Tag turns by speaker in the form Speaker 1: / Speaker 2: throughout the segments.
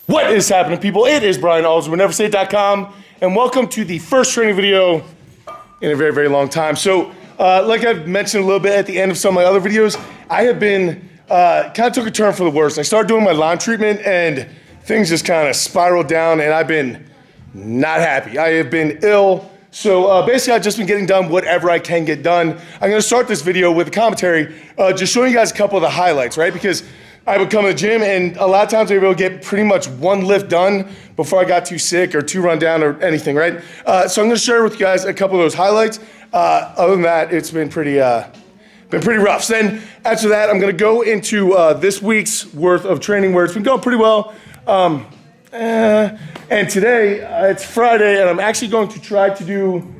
Speaker 1: What is happening, people? It is Brian Alsruhe, neversay.com, and welcome to the first training video in a very, very long time. So, like I've mentioned a little bit at the end of some of my other videos, I have been, kind of took a turn for the worse. I started doing my Lyme treatment, and things just kind of spiraled down, and I've been not happy. I have been ill. So basically, I've just been getting done whatever I can get done. I'm gonna start this video with a commentary, just showing you guys a couple of the highlights, right? Because I would come to the gym, and a lot of times I would be able to get pretty much one lift done before I got too sick or too run down or anything, right? So I'm gonna share with you guys a couple of those highlights. Other than that, it's been pretty rough. So then after that, I'm gonna go into this week's worth of training where it's been going pretty well. And today, it's Friday, and I'm actually going to try to do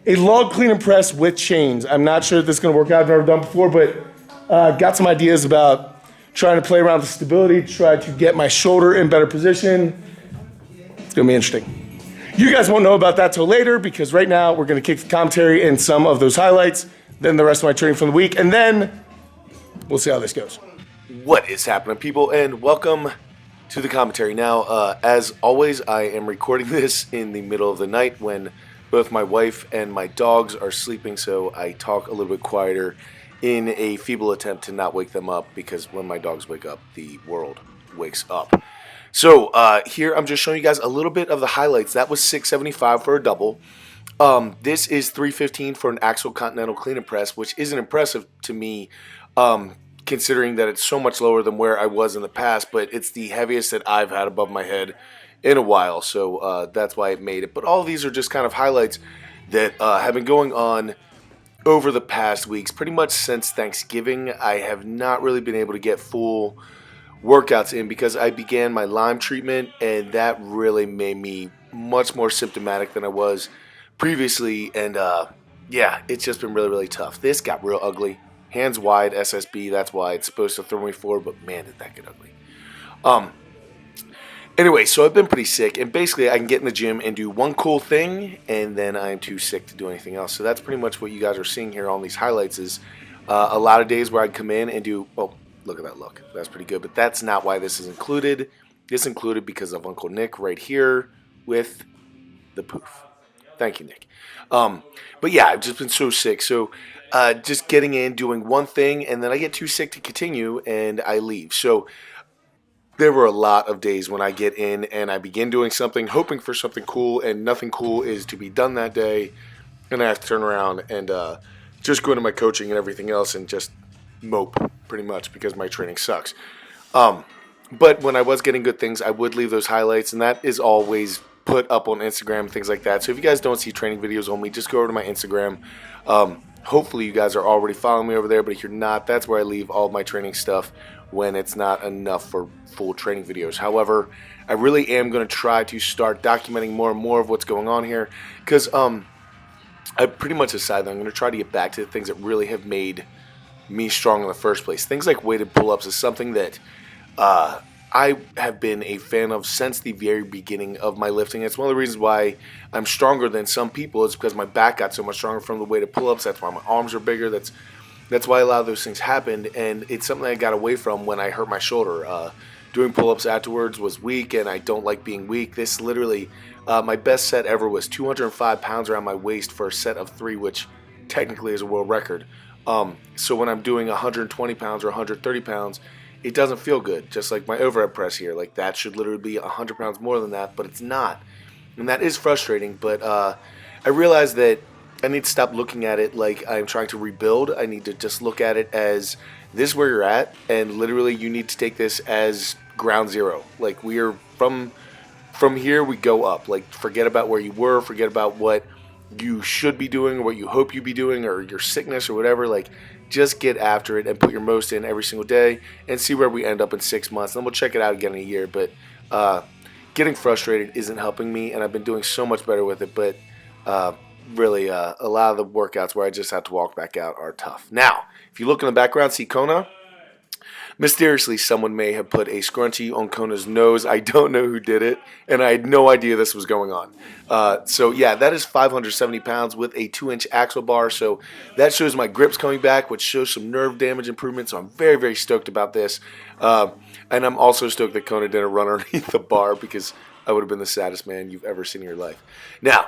Speaker 1: a log clean and press with chains. I'm not sure if this is gonna work out. I've never done before, but got some ideas about trying to play around with stability, try to get my shoulder in better position. It's gonna be interesting. You guys won't know about that till later, because right now we're gonna kick the commentary and some of those highlights, then the rest of my training from the week, and then we'll see how this goes.
Speaker 2: What is happening, people, and welcome to the commentary. Now, as always, I am recording this in the middle of the night when both my wife and my dogs are sleeping, so I talk a little bit quieter in a feeble attempt to not wake them up, because when my dogs wake up, the world wakes up. So here I'm just showing you guys a little bit of the highlights. That was 675 for a double. This is 315 for an Axle Continental clean and press, which isn't impressive to me, considering that it's so much lower than where I was in the past, but it's the heaviest that I've had above my head in a while, so that's why it made it. But all of these are just kind of highlights that have been going on over the past weeks. Pretty much since Thanksgiving, I have not really been able to get full workouts in because I began my Lyme treatment, and that really made me much more symptomatic than I was previously, and yeah, it's just been really, really tough. This got real ugly. Hands wide SSB, that's why it's supposed to throw me forward, but man, did that get ugly. Anyway, so I've been pretty sick, and basically I can get in the gym and do one cool thing, and then I'm too sick to do anything else. So that's pretty much what you guys are seeing here on these highlights is a lot of days where I'd come in and do, oh, look at that look. That's pretty good, but that's not why this is included. This is included because of Uncle Nick right here with the poof. Thank you, Nick. But yeah, I've just been so sick. So just getting in, doing one thing, and then I get too sick to continue, and I leave. So there were a lot of days when I get in and I begin doing something, hoping for something cool, and nothing cool is to be done that day, and I have to turn around and just go into my coaching and everything else and just mope, pretty much, because my training sucks. But when I was getting good things, I would leave those highlights, and that is always put up on Instagram and things like that. So if you guys don't see training videos on me, just go over to my Instagram. Hopefully you guys are already following me over there, but if you're not, that's where I leave all my training stuff when it's not enough for full training videos. However, I really am going to try to start documenting more and more of what's going on here, because I pretty much decided that I'm going to try to get back to the things that really have made me strong in the first place. Things like weighted pull-ups is something that I have been a fan of since the very beginning of my lifting. It's one of the reasons why I'm stronger than some people. It's because my back got so much stronger from the weighted pull-ups. That's why my arms are bigger. That's why a lot of those things happened, and it's something I got away from when I hurt my shoulder. Doing pull-ups afterwards was weak, and I don't like being weak. This literally, my best set ever was 205 pounds around my waist for a set of 3, which technically is a world record. So when I'm doing 120 pounds or 130 pounds, it doesn't feel good, just like my overhead press here. Like, that should literally be 100 pounds more than that, but it's not. And that is frustrating, but I realize that I need to stop looking at it like I'm trying to rebuild. I need to just look at it as this is where you're at, and literally you need to take this as ground zero. Like, we are from here we go up. Like, forget about where you were, forget about what you should be doing or what you hope you be doing or your sickness or whatever. Like, just get after it and put your most in every single day and see where we end up in 6 months. Then we'll check it out again in a year. But getting frustrated isn't helping me, and I've been doing so much better with it. But really, a lot of the workouts where I just have to walk back out are tough. Now, if you look in the background, see Kona? Mysteriously, someone may have put a scrunchie on Kona's nose. I don't know who did it, and I had no idea this was going on. So yeah, that is 570 pounds with a 2-inch axle bar. So that shows my grips coming back, which shows some nerve damage improvement. So I'm very, very stoked about this. And I'm also stoked that Kona didn't run underneath the bar, because I would have been the saddest man you've ever seen in your life. Now,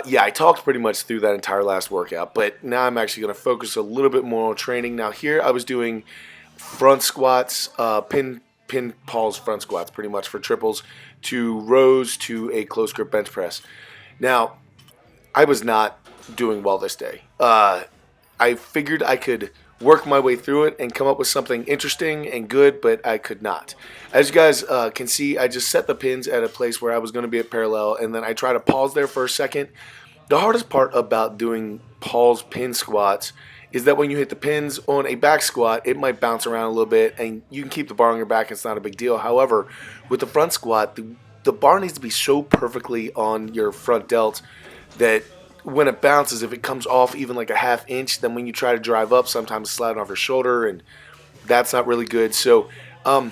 Speaker 2: yeah, I talked pretty much through that entire last workout, but now I'm actually going to focus a little bit more on training. Now here I was doing front squats, pin pause front squats pretty much for triples, to rows, to a close grip bench press. Now, I was not doing well this day. I figured I could work my way through it and come up with something interesting and good, but I could not. As you guys can see, I just set the pins at a place where I was going to be at parallel, and then I try to pause there for a second. The hardest part about doing pause pin squats is that when you hit the pins on a back squat, it might bounce around a little bit, and you can keep the bar on your back. It's not a big deal. However, with the front squat, the bar needs to be so perfectly on your front delt that when it bounces, if it comes off even like a ½ inch, then when you try to drive up, sometimes it's sliding off your shoulder, and that's not really good. So I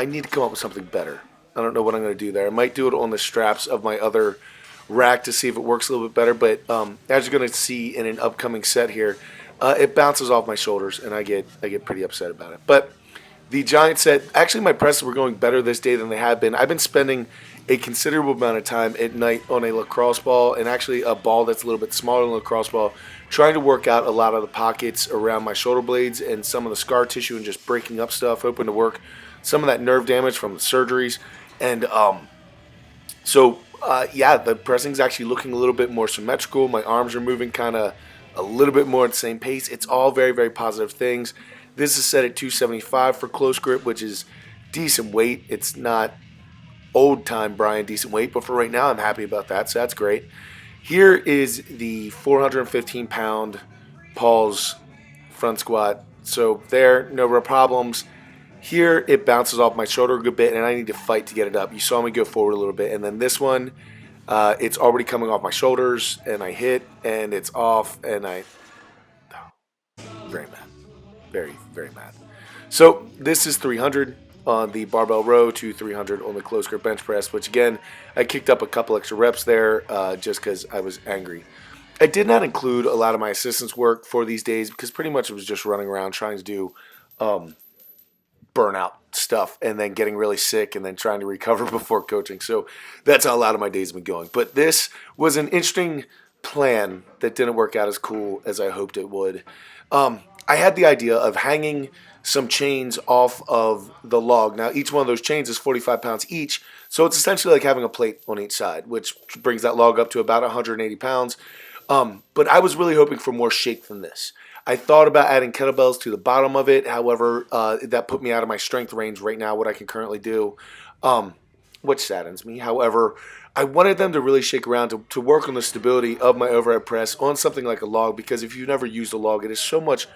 Speaker 2: need to come up with something better. I don't know what I'm going to do there. I might do it on the straps of my other rack to see if it works a little bit better, but as you're going to see in an upcoming set here, it bounces off my shoulders, and I get pretty upset about it. But the giant set, actually my presses were going better this day than they have been. I've been spending a considerable amount of time at night on a lacrosse ball, and actually a ball that's a little bit smaller than a lacrosse ball, trying to work out a lot of the pockets around my shoulder blades and some of the scar tissue, and just breaking up stuff, hoping to work some of that nerve damage from the surgeries. And yeah, the pressing's actually looking a little bit more symmetrical. My arms are moving kind of a little bit more at the same pace. It's all very, very positive things. This is set at 275 for close grip, which is decent weight. It's not old time Brian decent weight, but for right now I'm happy about that, so that's great. Here is the 415 pound pause front squat. So there, no real problems. Here it bounces off my shoulder a good bit, and I need to fight to get it up. You saw me go forward a little bit, and then this one, it's already coming off my shoulders, and I hit, and it's off, and very mad. Very, very mad. So this is 300 on the barbell row to 300 on the close grip bench press, which again, I kicked up a couple extra reps there just because I was angry. I did not include a lot of my assistance work for these days because pretty much it was just running around trying to do burnout stuff and then getting really sick and then trying to recover before coaching. So that's how a lot of my days have been going. But this was an interesting plan that didn't work out as cool as I hoped it would. I had the idea of hanging some chains off of the log. Now, each one of those chains is 45 pounds each, so it's essentially like having a plate on each side, which brings that log up to about 180 pounds. But I was really hoping for more shake than this. I thought about adding kettlebells to the bottom of it. However, that put me out of my strength range right now, what I can currently do, which saddens me. However, I wanted them to really shake around to work on the stability of my overhead press on something like a log, because if you've never used a log, it is so much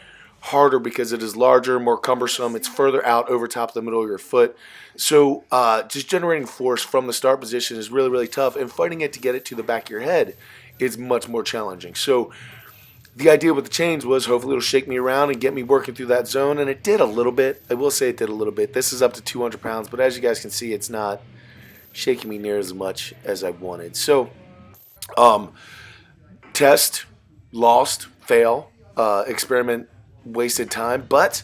Speaker 2: harder because it is larger, more cumbersome. It's further out over top of the middle of your foot. So just generating force from the start position is really, really tough, and fighting it to get it to the back of your head is much more challenging. So the idea with the chains was hopefully it'll shake me around and get me working through that zone, and it did a little bit. I will say it did a little bit. This is up to 200 pounds, but as you guys can see, it's not shaking me near as much as I wanted. So test, lost, fail, experiment, wasted time, but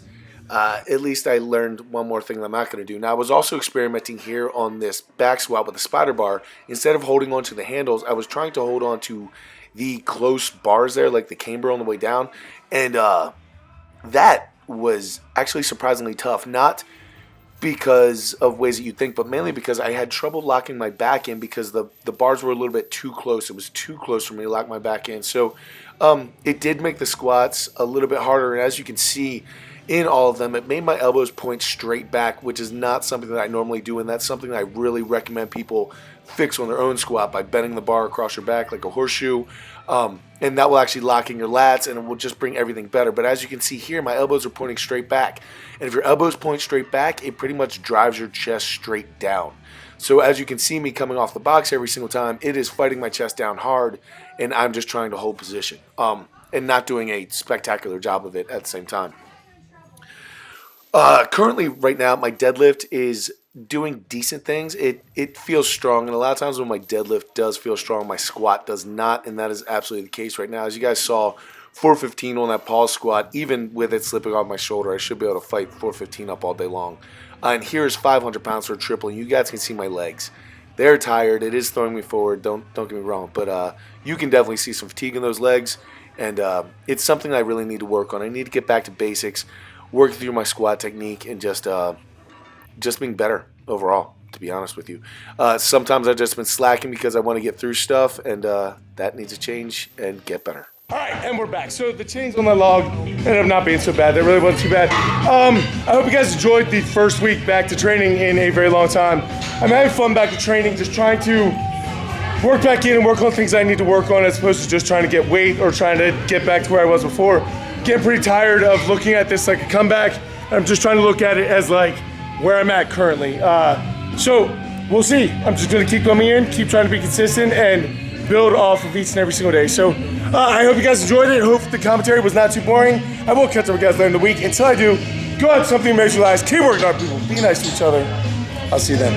Speaker 2: at least I learned one more thing that I'm not going to do. Now, I was also experimenting here on this back squat with the spider bar. Instead of holding on to the handles, I was trying to hold on to the close bars there, like the camber on the way down, and that was actually surprisingly tough. Not because of ways that you'd think, but mainly because I had trouble locking my back in because the bars were a little bit too close. It was too close for me to lock my back in. So it did make the squats a little bit harder, and as you can see in all of them, it made my elbows point straight back, which is not something that I normally do, and that's something that I really recommend people fix on their own squat by bending the bar across your back like a horseshoe, and that will actually lock in your lats, and it will just bring everything better. But as you can see here, my elbows are pointing straight back, and if your elbows point straight back, it pretty much drives your chest straight down. So as you can see me coming off the box every single time, it is fighting my chest down hard, and I'm just trying to hold position and not doing a spectacular job of it at the same time. Currently, right now, my deadlift is doing decent things. It feels strong, and a lot of times when my deadlift does feel strong, my squat does not, and that is absolutely the case right now. As you guys saw, 415 on that pause squat, even with it slipping off my shoulder, I should be able to fight 415 up all day long. And here's 500 pounds for a triple, and you guys can see my legs. They're tired. It is throwing me forward. Don't get me wrong, but you can definitely see some fatigue in those legs, and it's something I really need to work on. I need to get back to basics, work through my squat technique, and just being better overall, to be honest with you. Sometimes I've just been slacking because I want to get through stuff, and that needs to change and get better.
Speaker 1: All right, and we're back. So the change on my log ended up not being so bad. That really wasn't too bad. I hope you guys enjoyed the first week back to training in a very long time. I'm having fun back to training, just trying to work back in and work on things I need to work on as opposed to just trying to get weight or trying to get back to where I was before. Getting pretty tired of looking at this like a comeback. I'm just trying to look at it as like where I'm at currently. So we'll see. I'm just gonna keep coming in, keep trying to be consistent, and build off of each and every single day. So I hope you guys enjoyed it. I hope the commentary was not too boring. I will catch up with you guys later in the week. Until I do, go out, something makes you realize. Keep working hard, people. Be nice to each other. I'll see you then.